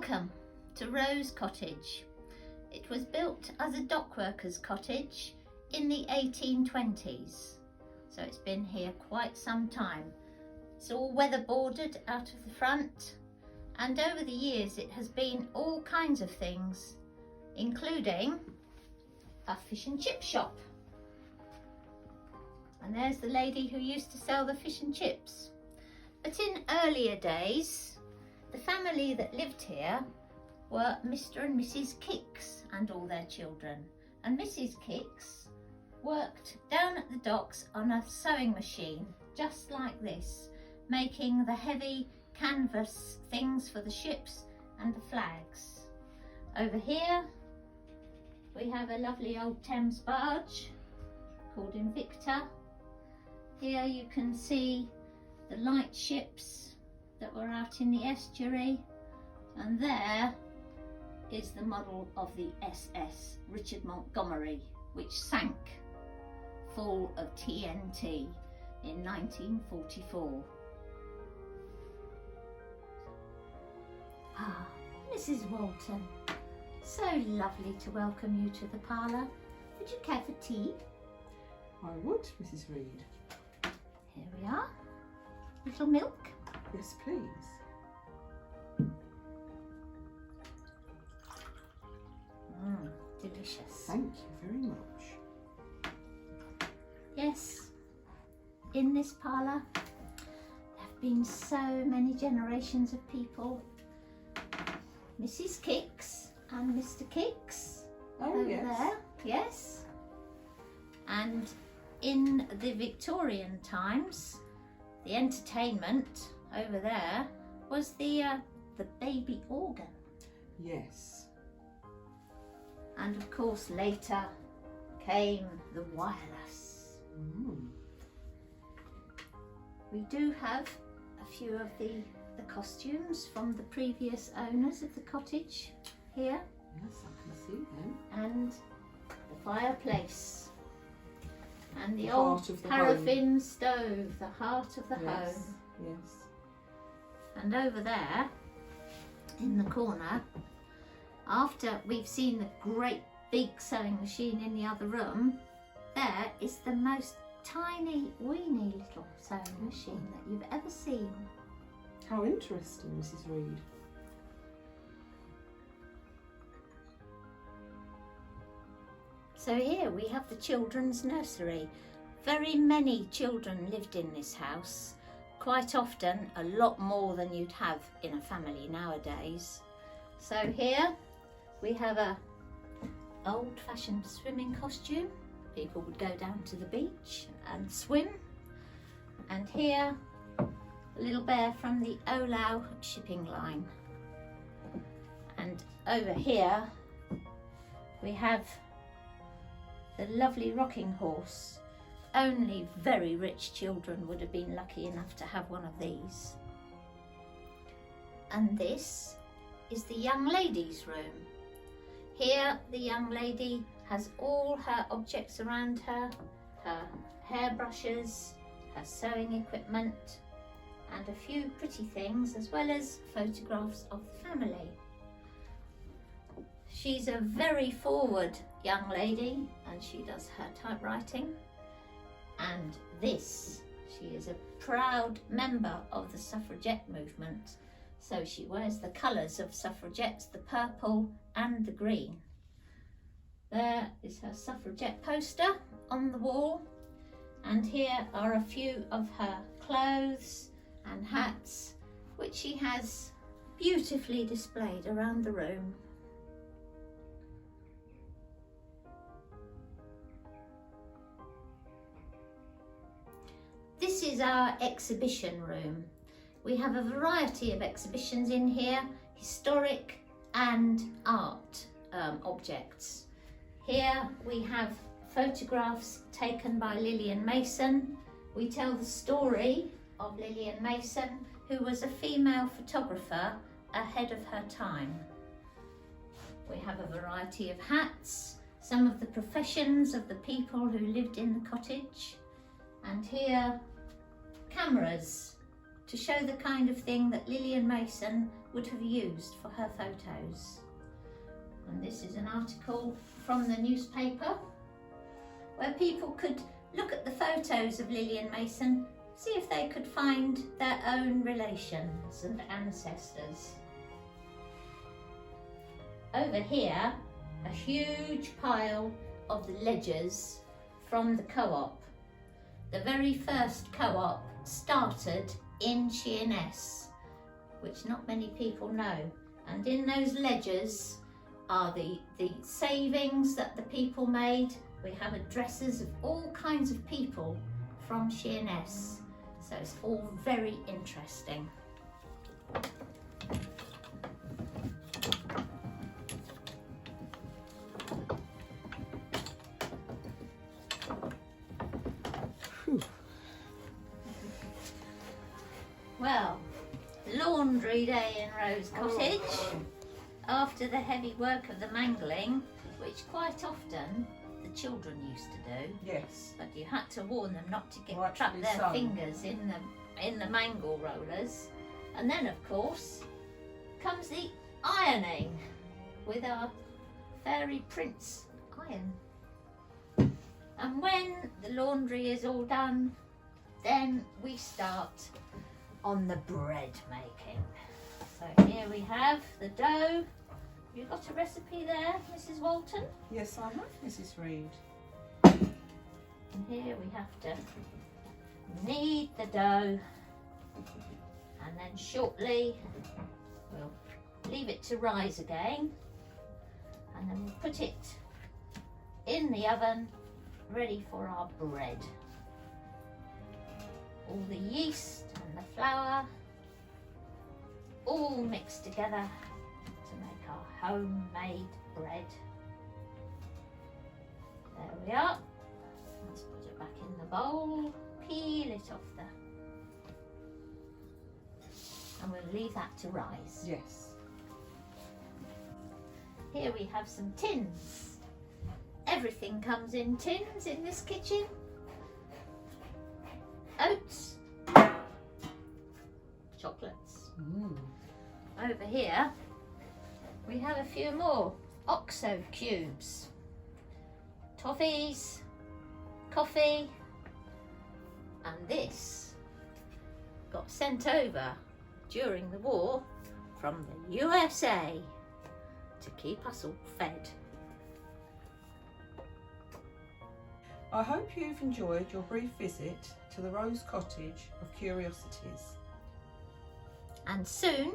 Welcome to Rose Cottage. It was built as a dockworkers' cottage in the 1820s, so it's been here quite some time. It's all weatherboarded out of the front, and over the years it has been all kinds of things, including a fish and chip shop. And there's the lady who used to sell the fish and chips. But in earlier days, the family that lived here were Mr. and Mrs. Kicks and all their children. And Mrs. Kicks worked down at the docks on a sewing machine, just like this, making the heavy canvas things for the ships and the flags. Over here, we have a lovely old Thames barge called Invicta. Here you can see the light ships that were out in the estuary, and there is the model of the SS Richard Montgomery, which sank full of TNT in 1944. Ah, Mrs. Walton, so lovely to welcome you to the parlour. Would you care for tea? I would, Mrs. Reed. Here we are. Little milk? Yes, please. Delicious. Thank you very much. Yes, in this parlour there have been so many generations of people. Mrs. Kicks and Mr. Kicks over there. Yes. And in the Victorian times, the entertainment over there was the baby organ. Yes. And of course later came the wireless. We do have a few of the costumes from the previous owners of the cottage here. Yes, I can see them. And the fireplace. And the The old heart of the paraffin stove, the heart of the home. Yes. And over there, in the corner, after we've seen the great big sewing machine in the other room, there is the most tiny, weeny little sewing machine that you've ever seen. How interesting, Mrs. Reed. So here we have the children's nursery. Very many children lived in this house, quite often a lot more than you'd have in a family nowadays. So here we have a old-fashioned swimming costume. People would go down to the beach and swim. And here, a little bear from the Olau shipping line. And over here we have the lovely rocking horse. Only very rich children would have been lucky enough to have one of these. And this is the young lady's room. Here the young lady has all her objects around her hairbrushes, her sewing equipment, and a few pretty things, as well as photographs of the family. She's a very forward young lady, and she does her typewriting. And this, she is a proud member of the suffragette movement. So she wears the colours of suffragettes, the purple and the green. There is her suffragette poster on the wall. And here are a few of her clothes and hats, which she has beautifully displayed around the room. This is our exhibition room. We have a variety of exhibitions in here, historic and art objects. Here we have photographs taken by Lillian Mason. We tell the story of Lillian Mason, who was a female photographer ahead of her time. We have a variety of hats, some of the professions of the people who lived in the cottage. And here, cameras to show the kind of thing that Lillian Mason would have used for her photos. And this is an article from the newspaper where people could look at the photos of Lillian Mason, see if they could find their own relations and ancestors. Over here, a huge pile of the ledgers from the co-op. The very first co-op started in Sheerness, which not many people know. And in those ledgers are the savings that the people made. We have addresses of all kinds of people from Sheerness. So it's all very interesting. Well, laundry day in Rose Cottage. After the heavy work of the mangling, which quite often the children used to do. Yes. But you had to warn them not to Rightfully trap their so. fingers in the mangle rollers. And then of course comes the ironing with our fairy prince iron. And when the laundry is all done, then we start on the bread making. So here we have the dough. You got a recipe there, Mrs. Walton? Yes, I have, Mrs. Reed. And here we have to knead the dough, and then shortly we'll leave it to rise again, and then we'll put it in the oven ready for our bread. All the yeast and the flour all mixed together to make our homemade bread. There we are. Let's put it back in the bowl, peel it off and we'll leave that to rise. Yes. Here we have some tins. Everything comes in tins in this kitchen. Oats, chocolates. Over here we have a few more OXO cubes, toffees, coffee, and this got sent over during the war from the USA to keep us all fed. I hope you've enjoyed your brief visit to the Rose Cottage of Curiosities. And soon,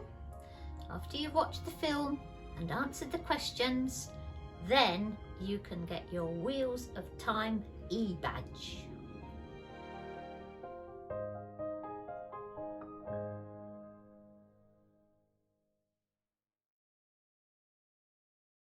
after you've watched the film and answered the questions, then you can get your Wheels of Time e-badge.